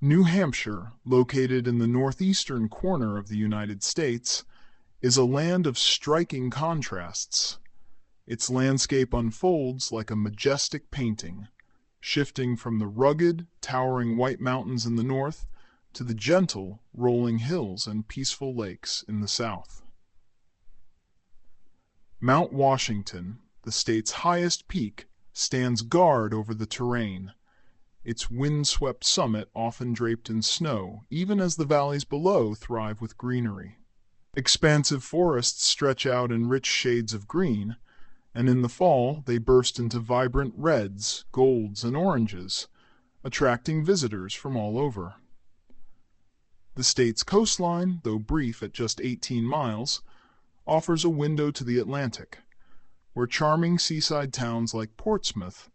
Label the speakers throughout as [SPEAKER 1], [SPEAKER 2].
[SPEAKER 1] New Hampshire, located in the northeastern corner of the United States, is a land of striking contrasts. Its landscape unfolds like a majestic painting, shifting from the rugged, towering White Mountains in the north to the gentle, rolling hills and peaceful lakes in the south. Mount Washington, the state's highest peak, stands guard over the terrain, its wind-swept summit often draped in snow, even as the valleys below thrive with greenery. Expansive forests stretch out in rich shades of green, and in the fall they burst into vibrant reds, golds, and oranges, attracting visitors from all over. The state's coastline, though brief at just 18 miles, offers a window to the Atlantic, where charming seaside towns like Portsmouth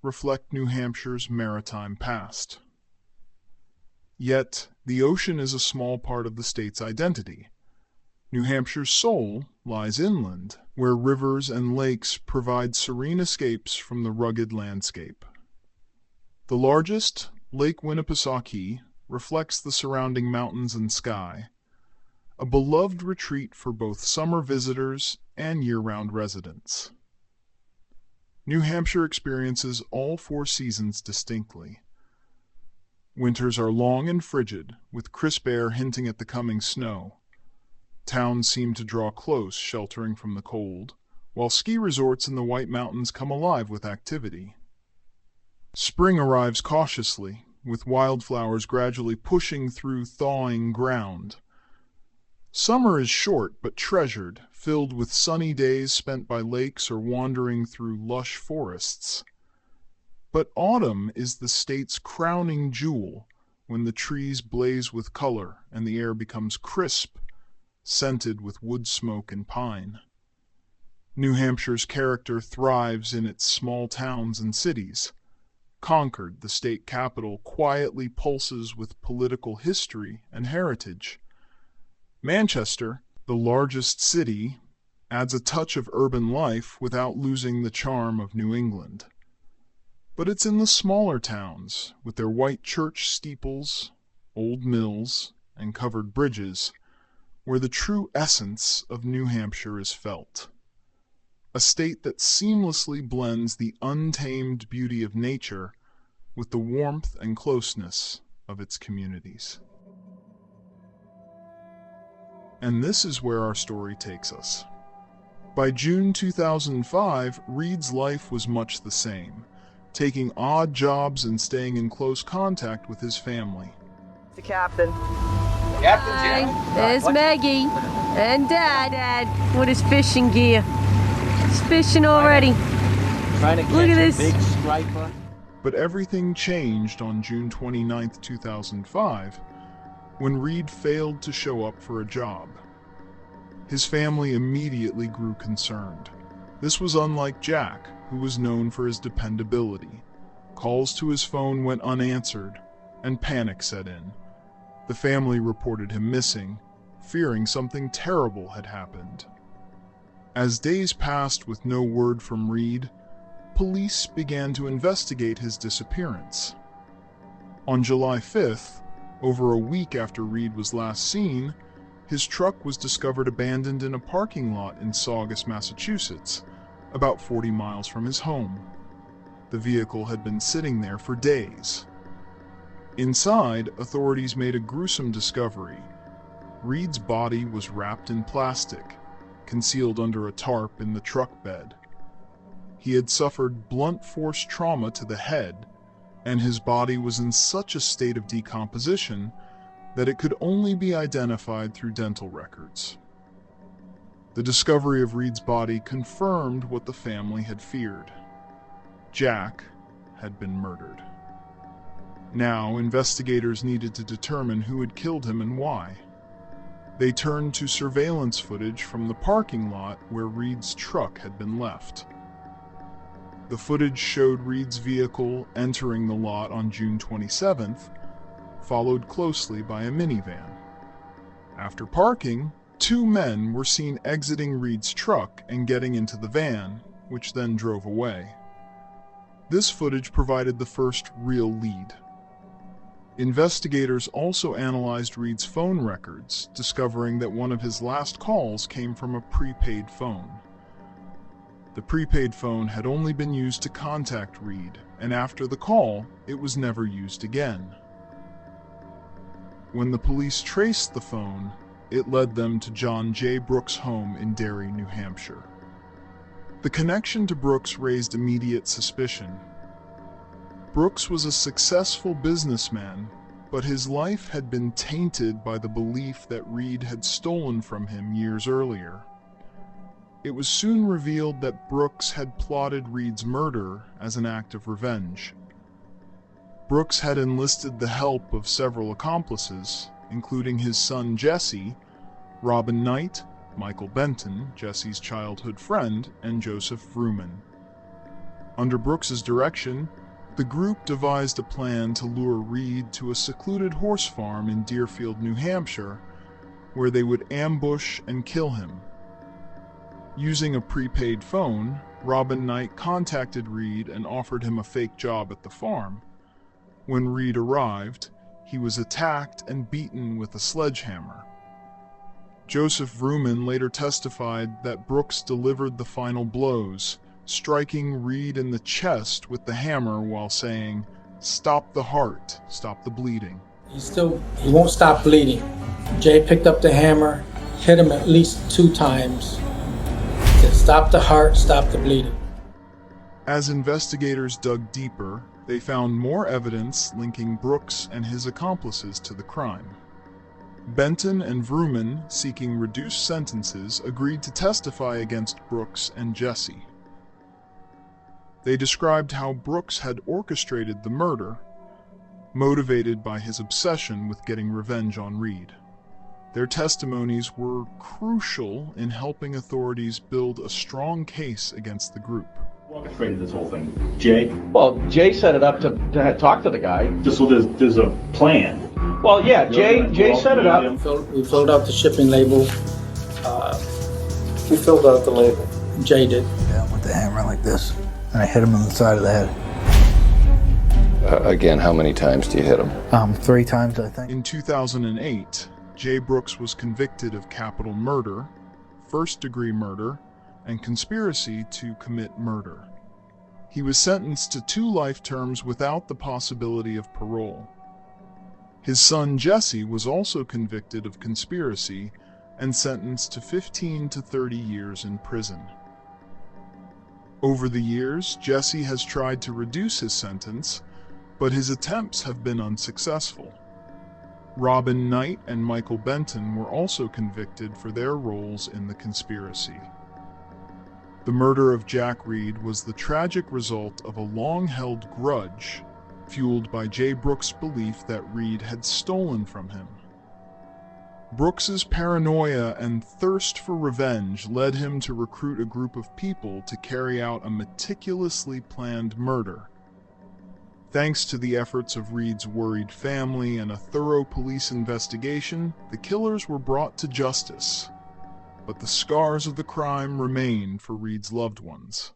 [SPEAKER 1] reflect New Hampshire's maritime past. Yet, the ocean is a small part of the state's identity. New Hampshire's soul lies inland, where rivers and lakes provide serene escapes from the rugged landscape. The largest, Lake Winnipesaukee, reflects the surrounding mountains and sky, a beloved retreat for both summer visitors and year-round residents. New Hampshire experiences all 4 seasons distinctly. Winters are long and frigid, with crisp air hinting at the coming snow. Towns seem to draw close, sheltering from the cold, while ski resorts in the White Mountains come alive with activity. Spring arrives cautiously, with wildflowers gradually pushing through thawing ground. Summer is short but treasured, filled with sunny days spent by lakes or wandering through lush forests. But autumn is the state's crowning jewel, when the trees blaze with color and the air becomes crisp, scented with wood smoke and pine. New Hampshire's character thrives in its small towns and cities. Concord, the state capital, quietly pulses with political history and heritage. Manchester, the largest city, adds a touch of urban life without losing the charm of New England. But it's in the smaller towns, with their white church steeples, old mills, and covered bridges, where the true essence of New Hampshire is felt. A state that seamlessly blends the untamed beauty of nature with the warmth and closeness of its communities. And this is where our story takes us. By June 2005, Reid's life was much the same, taking odd jobs and staying in close contact with his family.
[SPEAKER 2] The captain.
[SPEAKER 3] Hi, there's Maggie and Dad with his fishing gear. He's fishing already.
[SPEAKER 2] Trying to catch
[SPEAKER 3] Look at
[SPEAKER 2] a
[SPEAKER 3] this
[SPEAKER 2] big striper.
[SPEAKER 1] But everything changed on June 29, 2005, when Reid failed to show up for a job. His family immediately grew concerned. This was unlike Jack, who was known for his dependability. Calls to his phone went unanswered, and panic set in. The family reported him missing, fearing something terrible had happened. As days passed with no word from Reid, police began to investigate his disappearance. On July 5th, over a week after Reid was last seen, his truck was discovered abandoned in a parking lot in Saugus, Massachusetts, about 40 miles from his home. The vehicle had been sitting there for days. Inside, authorities made a gruesome discovery. Reid's body was wrapped in plastic, concealed under a tarp in the truck bed. He had suffered blunt force trauma to the head, and his body was in such a state of decomposition that it could only be identified through dental records. The discovery of Reid's body confirmed what the family had feared. Jack had been murdered. Now, investigators needed to determine who had killed him and why. They turned to surveillance footage from the parking lot where Reid's truck had been left. The footage showed Reid's vehicle entering the lot on June 27th, followed closely by a minivan. After parking, 2 men were seen exiting Reid's truck and getting into the van, which then drove away. This footage provided the first real lead. Investigators also analyzed Reid's phone records, discovering that one of his last calls came from a prepaid phone. The prepaid phone had only been used to contact Reid, and after the call, it was never used again. When the police traced the phone, it led them to John J. Brooks' home in Derry, New Hampshire. The connection to Brooks raised immediate suspicion. Brooks was a successful businessman, but his life had been tainted by the belief that Reid had stolen from him years earlier. It was soon revealed that Brooks had plotted Reid's murder as an act of revenge. Brooks had enlisted the help of several accomplices, including his son Jesse, Robin Knight, Michael Benton, Jesse's childhood friend, and Joseph Vrooman. Under Brooks's direction, the group devised a plan to lure Reid to a secluded horse farm in Deerfield, New Hampshire, where they would ambush and kill him. Using a prepaid phone, Robin Knight contacted Reid and offered him a fake job at the farm. When Reid arrived, he was attacked and beaten with a sledgehammer. Joseph Vrooman later testified that Brooks delivered the final blows, striking Reid in the chest with the hammer while saying, "Stop the heart, stop the bleeding."
[SPEAKER 4] He won't stop bleeding. Jay picked up the hammer, hit him at least 2 times. Said, "Stop the heart, stop the bleeding."
[SPEAKER 1] As investigators dug deeper, they found more evidence linking Brooks and his accomplices to the crime. Benton and Vrooman, seeking reduced sentences, agreed to testify against Brooks and Jesse. They described how Brooks had orchestrated the murder, motivated by his obsession with getting revenge on Reid. Their testimonies were crucial in helping authorities build a strong case against the group.
[SPEAKER 5] Orchestrated this whole thing. Jay?
[SPEAKER 2] Well, Jay set it up to talk to the guy.
[SPEAKER 5] Just so there's a plan.
[SPEAKER 2] Well, yeah, Jay set it up.
[SPEAKER 4] We filled out the shipping label.
[SPEAKER 6] Who filled out the label?
[SPEAKER 4] Jay did.
[SPEAKER 7] Yeah, with the hammer like this, and I hit him on the side of the head.
[SPEAKER 8] Again, how many times do you hit him?
[SPEAKER 7] 3 times, I think.
[SPEAKER 1] In 2008, Jay Brooks was convicted of capital murder, first-degree murder, and conspiracy to commit murder. He was sentenced to 2 life terms without the possibility of parole. His son Jesse was also convicted of conspiracy and sentenced to 15 to 30 years in prison. Over the years, Jesse has tried to reduce his sentence, but his attempts have been unsuccessful. Robin Knight and Michael Benton were also convicted for their roles in the conspiracy. The murder of Jack Reid was the tragic result of a long-held grudge, fueled by Jay Brooks' belief that Reid had stolen from him. Brooks's paranoia and thirst for revenge led him to recruit a group of people to carry out a meticulously planned murder. Thanks to the efforts of Reid's worried family and a thorough police investigation, the killers were brought to justice. But the scars of the crime remain for Reid's loved ones.